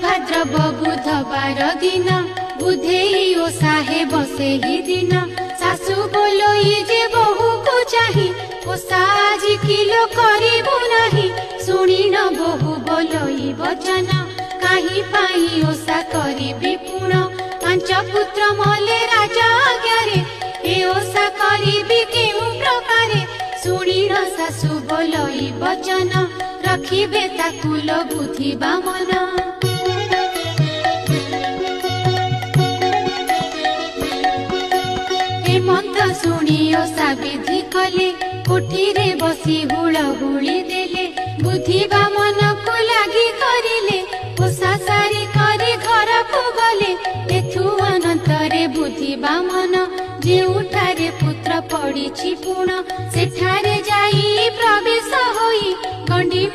भाद्रव बुधवार दिन बुधेई ओषा हे बसे ही दिन सासु बोलोई जे बहु को चाही ओषा आज किलो करिबु नाही सुनी न बहु बोलोई वचन काहि पाई ओषा करिबि पुण पांच पुत्र मले राजा आज्ञारे ए ओषा करिबि केउ प्रकारे सुनी न सासु बोलोई वचन रखिबे ताकुल बुद्धि बामन हेमंत सुनी ओषा विधि कले कुटीरे बसी हुलहुली देले बुद्धि बामन को लागी करिले ओषा सारी करी घर को गले एथु अनंतरे बुद्धि बामन जेउठारे पुत्र पड़िछि पुण सेठारे जाई प्रवेश होई गंडी